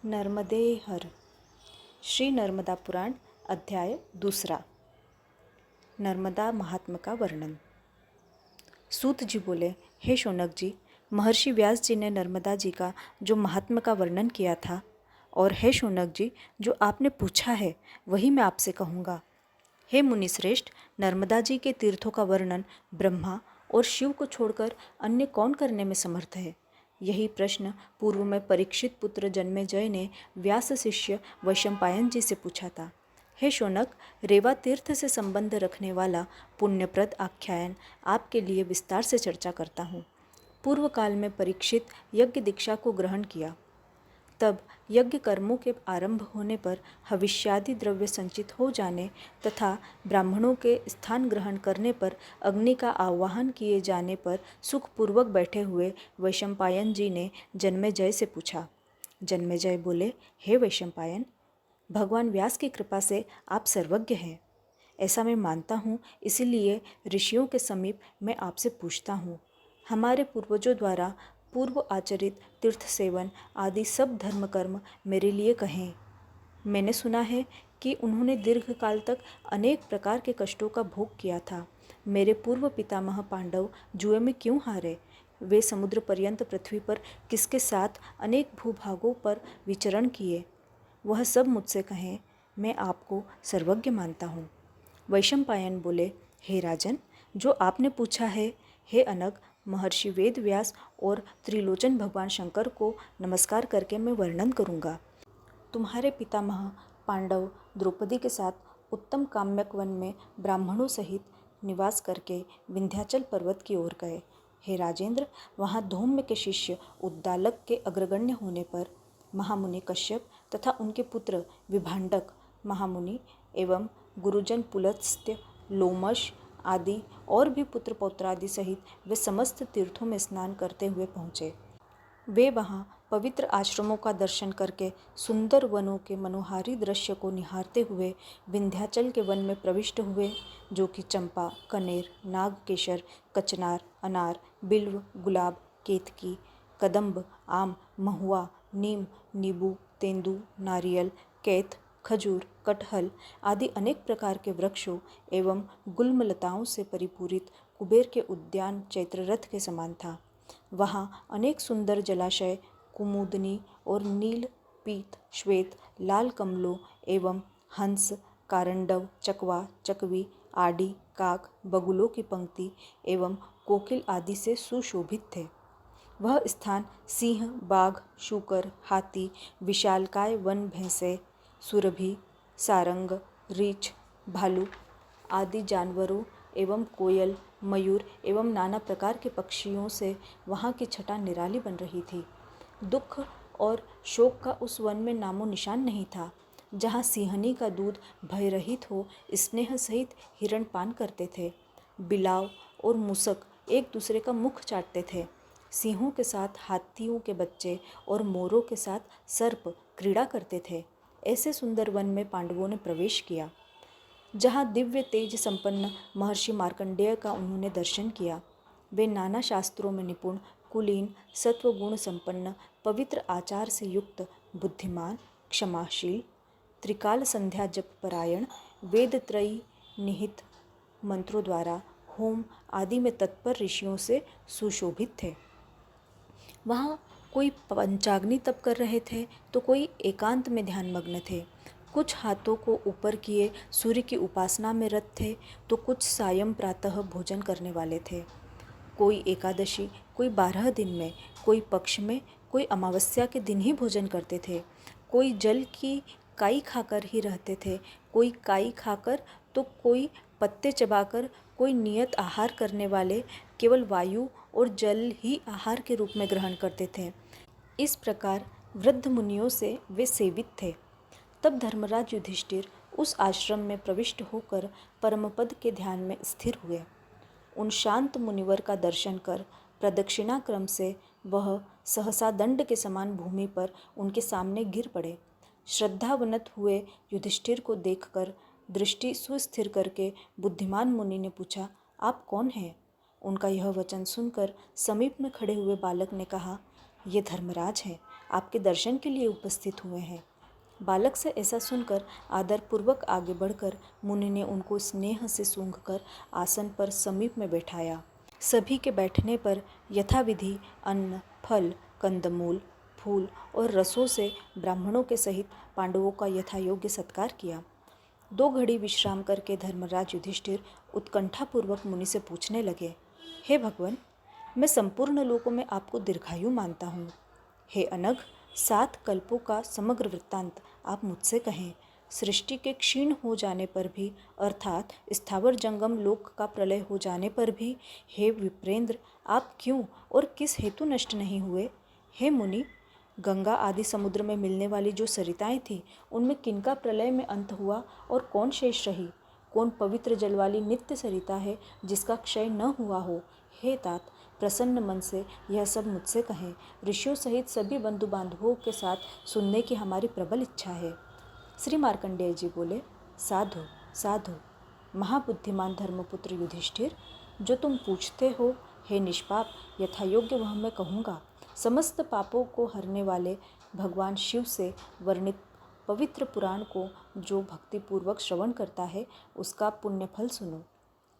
नर्मदे हर। श्री नर्मदा पुराण अध्याय 2। नर्मदा महात्म का वर्णन। सूत जी बोले, हे शौनक जी, महर्षि व्यास जी ने नर्मदा जी का जो महात्म का वर्णन किया था, और हे शौनक जी, जो आपने पूछा है वही मैं आपसे कहूँगा। हे मुनि श्रेष्ठ, नर्मदा जी के तीर्थों का वर्णन ब्रह्मा और शिव को छोड़कर अन्य कौन करने में समर्थ है? यही प्रश्न पूर्व में परीक्षित पुत्र जन्मेजय ने व्यास शिष्य वैशंपायन जी से पूछा था। हे शौनक, रेवा तीर्थ से संबंध रखने वाला पुण्यप्रद आख्यान आपके लिए विस्तार से चर्चा करता हूँ। पूर्व काल में परीक्षित यज्ञ दीक्षा को ग्रहण किया। तब यज्ञ कर्मों के आरंभ होने पर हविष्यादि द्रव्य संचित हो जाने तथा ब्राह्मणों के स्थान ग्रहण करने पर अग्नि का आवाहन किए जाने पर सुखपूर्वक बैठे हुए वैशंपायन जी ने जन्मेजय से पूछा। जन्मेजय बोले, हे वैशंपायन, भगवान व्यास की कृपा से आप सर्वज्ञ हैं, ऐसा मैं मानता हूँ। इसीलिए ऋषियों के समीप मैं आपसे पूछता हूँ। हमारे पूर्वजों द्वारा पूर्व आचरित तीर्थ सेवन आदि सब धर्म कर्म मेरे लिए कहें। मैंने सुना है कि उन्होंने दीर्घ काल तक अनेक प्रकार के कष्टों का भोग किया था। मेरे पूर्व पितामह पांडव जुए में क्यों हारे? वे समुद्र पर्यंत पृथ्वी पर किसके साथ अनेक भूभागों पर विचरण किए? वह सब मुझसे कहें, मैं आपको सर्वज्ञ मानता हूँ। वैशंपायन बोले, हे राजन, जो आपने पूछा है, हे अनग, महर्षि वेद व्यास और त्रिलोचन भगवान शंकर को नमस्कार करके मैं वर्णन करूँगा। तुम्हारे पितामह पांडव द्रौपदी के साथ उत्तम काम्यक वन में ब्राह्मणों सहित निवास करके विंध्याचल पर्वत की ओर गए। हे राजेंद्र, वहाँ धौम्य के शिष्य उद्दालक के अग्रगण्य होने पर महामुनि कश्यप तथा उनके पुत्र विभांडक महामुनि एवं गुरुजन पुलस्त्य, लोमश आदि और भी पुत्र पौत्रादि सहित वे समस्त तीर्थों में स्नान करते हुए पहुँचे। वे वहाँ पवित्र आश्रमों का दर्शन करके सुंदर वनों के मनोहारी दृश्य को निहारते हुए विंध्याचल के वन में प्रविष्ट हुए, जो कि चंपा, कनेर, नागकेशर, कचनार, अनार, बिल्व, गुलाब, केतकी, कदम्ब, आम, महुआ, नीम, नींबू, तेंदू, नारियल, कैथ, खजूर, कटहल आदि अनेक प्रकार के वृक्षों एवं गुल्मलताओं से परिपूरित कुबेर के उद्यान चैत्ररथ के समान था। वहाँ अनेक सुंदर जलाशय, कुमुदनी और नील, पीत, श्वेत, लाल कमलों एवं हंस, कारंडव, चकवा, चकवी, आडी, काक, बगुलों की पंक्ति एवं कोकिल आदि से सुशोभित थे। वह स्थान सिंह, बाघ, शूकर, हाथी, विशालकाय वन भैंसे, सुरभि, सारंग, रीछ, भालू आदि जानवरों एवं कोयल, मयूर एवं नाना प्रकार के पक्षियों से वहाँ की छटा निराली बन रही थी। दुख और शोक का उस वन में नामो निशान नहीं था। जहाँ सिंहनी का दूध भयरहित हो स्नेह सहित हिरण पान करते थे। बिलाव और मूसक एक दूसरे का मुख चाटते थे। सिंहों के साथ हाथियों के बच्चे और मोरों के साथ सर्प क्रीड़ा करते थे। ऐसे सुंदर वन में पांडवों ने प्रवेश किया, जहाँ दिव्य तेज संपन्न महर्षि मार्कंडेय का उन्होंने दर्शन किया। वे नाना शास्त्रों में निपुण, कुलीन, सत्वगुण संपन्न, पवित्र आचार से युक्त, बुद्धिमान, क्षमाशील, त्रिकाल संध्या जप परायण, वेद त्रयी निहित मंत्रों द्वारा होम आदि में तत्पर ऋषियों से सुशोभित थे। वहाँ कोई पंचाग्नि तप कर रहे थे तो कोई एकांत में ध्यानमग्न थे। कुछ हाथों को ऊपर किए सूर्य की उपासना में रत थे तो कुछ सायं प्रातः भोजन करने वाले थे। कोई एकादशी, कोई 12 दिन में, कोई पक्ष में, कोई अमावस्या के दिन ही भोजन करते थे। कोई जल की काई खाकर ही रहते थे, कोई काई खाकर तो कोई पत्ते चबाकर। कोई नियत आहार करने वाले केवल वायु और जल ही आहार के रूप में ग्रहण करते थे। इस प्रकार वृद्ध मुनियों से वे सेवित थे। तब धर्मराज युधिष्ठिर उस आश्रम में प्रविष्ट होकर परमपद के ध्यान में स्थिर हुए। उन शांत मुनिवर का दर्शन कर प्रदक्षिणा क्रम से वह सहसा दंड के समान भूमि पर उनके सामने गिर पड़े। श्रद्धावनत हुए युधिष्ठिर को देखकर दृष्टि सुस्थिर करके बुद्धिमान मुनि ने पूछा, आप कौन हैं? उनका यह वचन सुनकर समीप में खड़े हुए बालक ने कहा, ये धर्मराज हैं, आपके दर्शन के लिए उपस्थित हुए हैं। बालक से ऐसा सुनकर आदरपूर्वक आगे बढ़कर मुनि ने उनको स्नेह से सूंघकर आसन पर समीप में बैठाया। सभी के बैठने पर यथाविधि अन्न, फल, कंदमूल, फूल और रसों से ब्राह्मणों के सहित पांडवों का यथायोग्य सत्कार किया। 2 घड़ी विश्राम करके धर्मराज युधिष्ठिर उत्कंठापूर्वक मुनि से पूछने लगे, हे भगवान, मैं संपूर्ण लोकों में आपको दीर्घायु मानता हूँ। हे अनघ, 7 कल्पों का समग्र वृत्तांत आप मुझसे कहें। सृष्टि के क्षीण हो जाने पर भी, अर्थात स्थावर जंगम लोक का प्रलय हो जाने पर भी, हे विप्रेंद्र, आप क्यों और किस हेतु नष्ट नहीं हुए? हे मुनि, गंगा आदि समुद्र में मिलने वाली जो सरिताएं थीं, उनमें किनका प्रलय में अंत हुआ और कौन शेष रही? कौन पवित्र जल वाली नित्य सरिता है जिसका क्षय न हुआ हो? हे तात, प्रसन्न मन से यह सब मुझसे कहें। ऋषियों सहित सभी बंधु बांधवों के साथ सुनने की हमारी प्रबल इच्छा है। श्री मार्कंडेय जी बोले, साधु साधु, महाबुद्धिमान धर्मपुत्र युधिष्ठिर, जो तुम पूछते हो, हे निष्पाप, यथायोग्य वह मैं कहूँगा। समस्त पापों को हरने वाले भगवान शिव से वर्णित पवित्र पुराण को जो भक्तिपूर्वक श्रवण करता है, उसका पुण्य फल सुनो।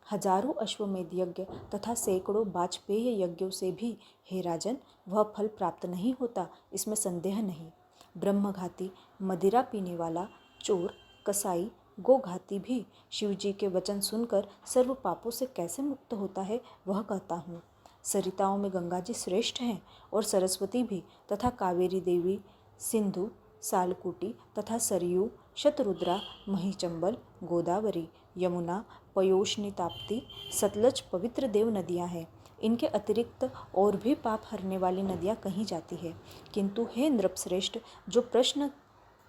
हजारों अश्वमेध यज्ञ तथा सैकड़ों वाजपेय यज्ञों से भी, हे राजन, वह फल प्राप्त नहीं होता, इसमें संदेह नहीं। ब्रह्मघाती, मदिरा पीने वाला, चोर, कसाई, गोघाती भी शिवजी के वचन सुनकर सर्व पापों से कैसे मुक्त होता है, वह कहता हूँ। सरिताओं में गंगा जी श्रेष्ठ हैं और सरस्वती भी, तथा कावेरी देवी, सिंधु, सालकुटी तथा सरयू, शतरुद्रा, महीचंबल, गोदावरी, यमुना, पयोष्णी, ताप्ती, सतलज पवित्र देव नदियाँ हैं। इनके अतिरिक्त और भी पाप हरने वाली नदियाँ कहीं जाती है। किंतु हे नृपश्रेष्ठ, जो प्रश्न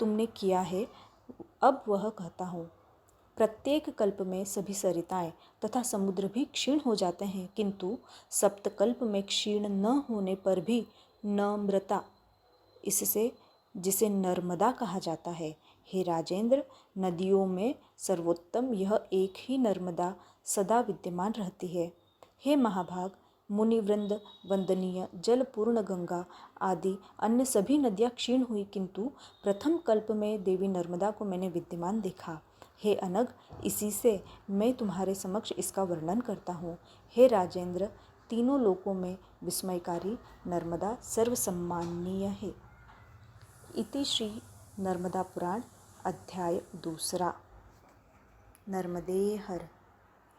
तुमने किया है, अब वह कहता हूँ। प्रत्येक कल्प में सभी सरिताएं तथा समुद्र भी क्षीण हो जाते हैं, किंतु सप्तकल्प में क्षीण न होने पर भी नम्रता, इससे जिसे नर्मदा कहा जाता है। हे राजेंद्र, नदियों में सर्वोत्तम यह एक ही नर्मदा सदा विद्यमान रहती है। हे महाभाग, मुनिवृंद वंदनीय जलपूर्ण गंगा आदि अन्य सभी नदियाँ क्षीण हुई, किंतु प्रथम कल्प में देवी नर्मदा को मैंने विद्यमान देखा। हे अनग, इसी से मैं तुम्हारे समक्ष इसका वर्णन करता हूँ। हे राजेंद्र, तीनों लोकों में विस्मयकारी नर्मदा सर्वसम्माननीय है। इति श्री नर्मदा पुराण अध्याय 2। नर्मदे हर,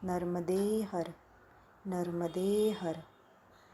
नर्मदे हर, नर्मदे हर।